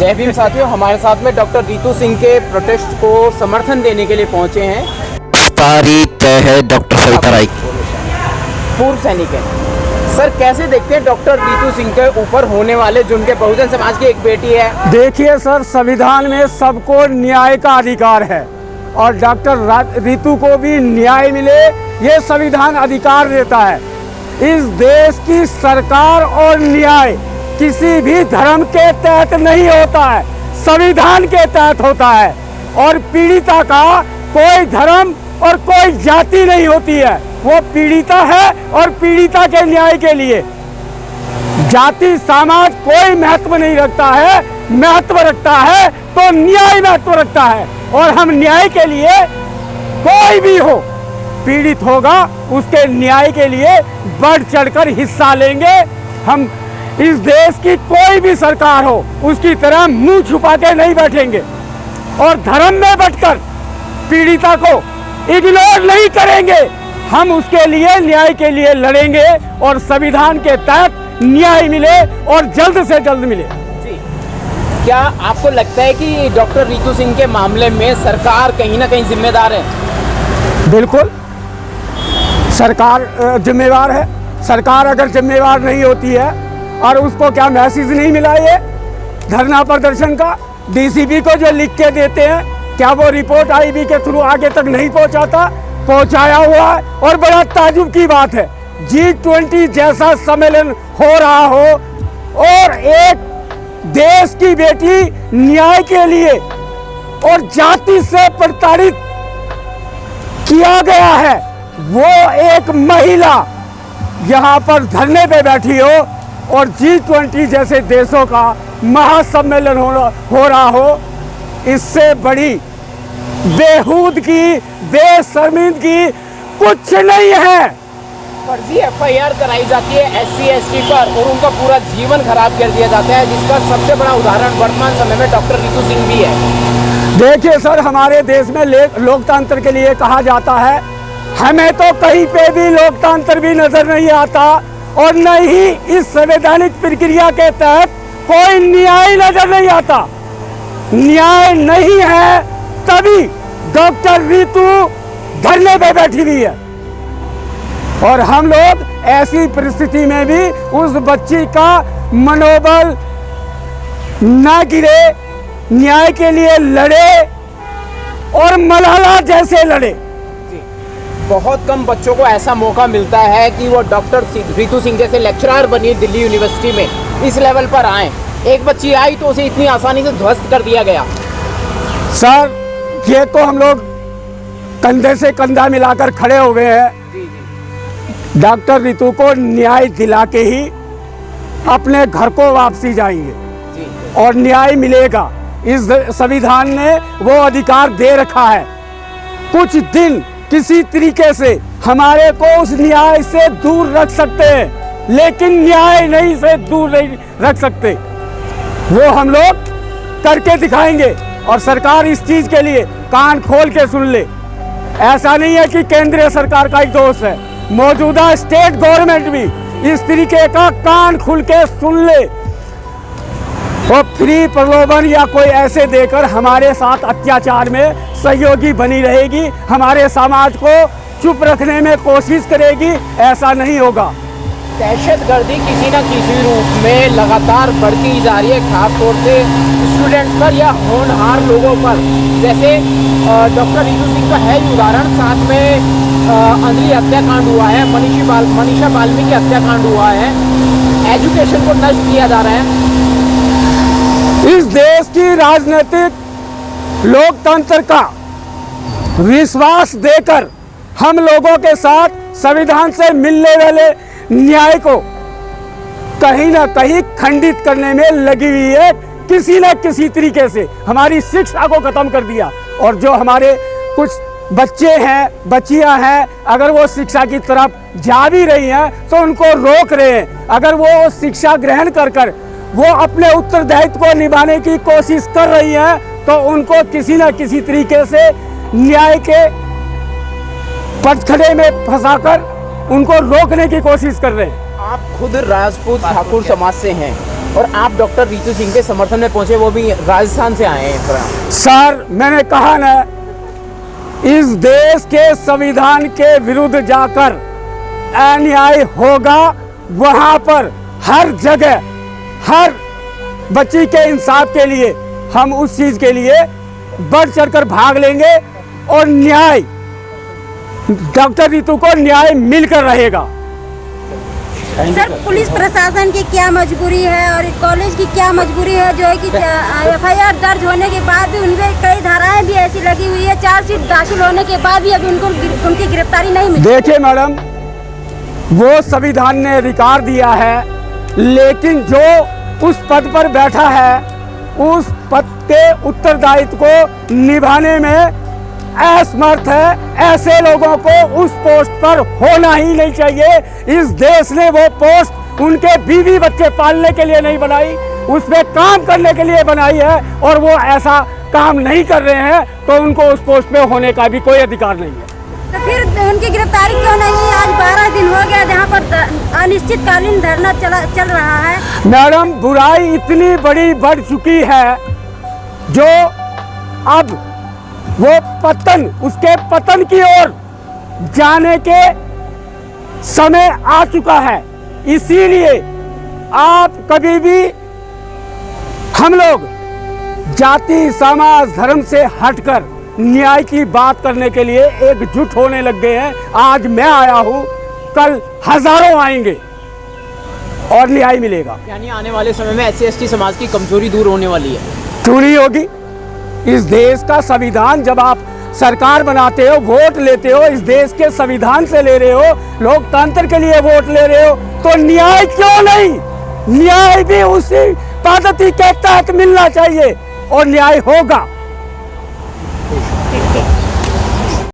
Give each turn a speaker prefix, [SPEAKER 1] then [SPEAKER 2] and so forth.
[SPEAKER 1] जय भीम साथियों, हमारे साथ में डॉक्टर रितु सिंह के प्रोटेस्ट को समर्थन देने के लिए पहुंचे हैं।
[SPEAKER 2] गिरफ्तारी तय है डॉक्टर सविता राय की।
[SPEAKER 1] पूर्व सैनिक हैं। सर, कैसे देखते हैं डॉक्टर रितु सिंह के ऊपर होने वाले जुल्म के? बहुजन समाज की एक बेटी है।
[SPEAKER 3] देखिए सर, संविधान में सबको न्याय का अधिकार है और डॉक्टर रितु को भी न्याय मिले, ये संविधान अधिकार देता है। इस देश की सरकार और न्याय किसी भी धर्म के तहत नहीं होता है, संविधान के तहत होता है। और पीड़िता का कोई धर्म और कोई जाति नहीं होती है, वो पीड़िता है और पीड़िता के न्याय के लिए जाति समाज कोई महत्व नहीं रखता है। महत्व रखता है तो न्याय महत्व रखता है, और हम न्याय के लिए कोई भी हो पीड़ित होगा उसके न्याय के लिए बढ़ चढ़कर हिस्सा लेंगे। हम इस देश की कोई भी सरकार हो उसकी तरह मुंह छुपा के नहीं बैठेंगे और धर्म में बैठकर पीड़िता को इग्नोर नहीं करेंगे। हम उसके लिए न्याय के लिए लड़ेंगे और संविधान के तहत न्याय मिले और जल्द से जल्द मिले।
[SPEAKER 1] जी, क्या आपको लगता है कि डॉक्टर रितु सिंह के मामले में सरकार कहीं ना कहीं जिम्मेदार है?
[SPEAKER 3] बिल्कुल, सरकार जिम्मेवार है। सरकार अगर जिम्मेवार नहीं होती है और उसको क्या मैसेज नहीं मिला ये धरना प्रदर्शन का, डीसीपी को जो लिख के देते हैं, क्या वो रिपोर्ट आईबी के थ्रू आगे तक नहीं पहुंचाता? पहुंचाया हुआ है। और बड़ा ताजुब की बात है, G20 जैसा सम्मेलन हो रहा हो और एक देश की बेटी न्याय के लिए और जाति से प्रताड़ित किया गया है, वो एक महिला यहाँ पर धरने पे बैठी हो और G20 जैसे देशों का महासम्मेलन हो रहा हो, इससे बड़ी बेहूदगी बेशर्मिंदगी कुछ नहीं है।
[SPEAKER 1] फर्जी FIR कराई जाती है SC ST पर और उनका पूरा जीवन खराब कर दिया जाता है, जिसका सबसे बड़ा उदाहरण वर्तमान समय में डॉक्टर रितु सिंह भी है।
[SPEAKER 3] देखिए सर, हमारे देश में लोकतंत्र के लिए कहा जाता है, हमें तो कहीं पे भी लोकतंत्र भी नजर नहीं आता और न ही इस संवैधानिक प्रक्रिया के तहत कोई न्याय नजर नहीं आता। न्याय नहीं है तभी डॉक्टर रितु धरने पे बैठी हुई है और हम लोग ऐसी परिस्थिति में भी उस बच्ची का मनोबल न गिरे, न्याय के लिए लड़े और मलाला जैसे लड़े।
[SPEAKER 1] बहुत कम बच्चों को ऐसा मौका मिलता है कि वो डॉक्टर रितु सिंह जैसे लेक्चरर बनी दिल्ली यूनिवर्सिटी में इस लेवल पर आए। एक बच्ची आई तो उसे इतनी आसानी से ध्वस्त कर दिया गया।
[SPEAKER 3] सर, ये तो हम लोग कंधे से कंधा मिलाकर खड़े हो गए हैं। डॉक्टर रितु को न्याय दिला के ही अपने घर को वापसी जाएंगे और न्याय मिलेगा। इस संविधान ने वो अधिकार दे रखा है। कुछ दिन किसी तरीके से हमारे को उस न्याय से दूर रख सकते हैं, लेकिन न्याय नहीं से दूर नहीं रख सकते। वो हम लोग करके दिखाएंगे और सरकार इस चीज के लिए कान खोल के सुन ले। ऐसा नहीं है कि केंद्रीय सरकार का ही दोष है, मौजूदा स्टेट गवर्नमेंट भी इस तरीके का कान खुल के सुन ले और फ्री प्रलोभन या कोई ऐसे देकर हमारे साथ अत्याचार में सहयोगी बनी रहेगी, हमारे समाज को चुप रखने में कोशिश करेगी। ऐसा नहीं होगा।
[SPEAKER 1] दहशतगर्दी किसी न किसी रूप में लगातार बढ़ती जा रही है, खासतौर से स्टूडेंट्स पर या होनहार लोगों पर। जैसे डॉक्टर रितु सिंह का है उदाहरण, साथ में अंजलि हत्याकांड हुआ है, मनीषा बाल्मीकि हत्याकांड हुआ है, एजुकेशन को नष्ट किया जा रहा है।
[SPEAKER 3] इस देश की राजनीतिक लोकतंत्र का विश्वास देकर हम लोगों के साथ संविधान से मिलने वाले न्याय को कहीं ना कहीं खंडित करने में लगी हुई है। किसी न किसी तरीके से हमारी शिक्षा को खत्म कर दिया और जो हमारे कुछ बच्चे हैं बच्चियां हैं, अगर वो शिक्षा की तरफ जा भी रही हैं तो उनको रोक रहे हैं। अगर वो शिक्षा ग्रहण कर वो अपने उत्तरदायित्व को निभाने की कोशिश कर रही हैं तो उनको किसी न किसी तरीके से न्याय के पटखड़े में फंसाकर उनको रोकने की कोशिश कर रहे हैं।
[SPEAKER 1] आप खुद राजपूत ठाकुर समाज से हैं, और आप डॉक्टर रितु सिंह के समर्थन में पहुंचे, वो भी राजस्थान से आए हैं।
[SPEAKER 3] सर, मैंने कहा ना, इस देश के संविधान के विरुद्ध जाकर अन्याय होगा, वहां पर हर जगह हर बच्ची के इंसाफ के लिए हम उस चीज के लिए बढ़ चढ़कर भाग लेंगे और न्याय, डॉक्टर रितु को न्याय मिलकर रहेगा।
[SPEAKER 4] सर, पुलिस प्रशासन की क्या मजबूरी है और कॉलेज की क्या मजबूरी है जो है कि FIR दर्ज होने के बाद भी उनपे कई धाराएं भी ऐसी लगी हुई है, चार्जशीट दाखिल होने के बाद भी अभी उनकी गिरफ्तारी नहीं मिली।
[SPEAKER 3] देखिए मैडम, वो संविधान ने अधिकार दिया है, लेकिन जो उस पद पर बैठा है उस पद के उत्तरदायित्व को निभाने में असमर्थ है। ऐसे लोगों को उस पोस्ट पर होना ही नहीं चाहिए। इस देश ने वो पोस्ट उनके बीवी बच्चे पालने के लिए नहीं बनाई, उसमें काम करने के लिए बनाई है, और वो ऐसा काम नहीं कर रहे हैं तो उनको उस पोस्ट पे होने का भी कोई अधिकार नहीं है।
[SPEAKER 4] तो फिर उनकी गिरफ्तारी क्यों नहीं? आज 12 दिन हो गया जहाँ पर अनिश्चितकालीन धरना चल रहा है।
[SPEAKER 3] मैडम, बुराई इतनी बड़ी बढ़ चुकी है जो अब वो उसके पतन की ओर जाने के समय आ चुका है। इसीलिए आप कभी भी, हम लोग जाति समाज धर्म से हटकर न्याय की बात करने के लिए एकजुट होने लग गए हैं। आज मैं आया हूं, कल हजारों आएंगे और न्याय मिलेगा।
[SPEAKER 1] यानी आने वाले समय में SC/ST समाज की कमजोरी दूर होने वाली है।
[SPEAKER 3] चोरी होगी। इस देश का संविधान, जब आप सरकार बनाते हो, वोट लेते हो, इस देश के संविधान से ले रहे हो, लोकतंत्र के लिए वोट ले रहे हो, तो न्याय क्यों नहीं? न्याय भी उसी पद्धति के तहत मिलना चाहिए और न्याय होगा।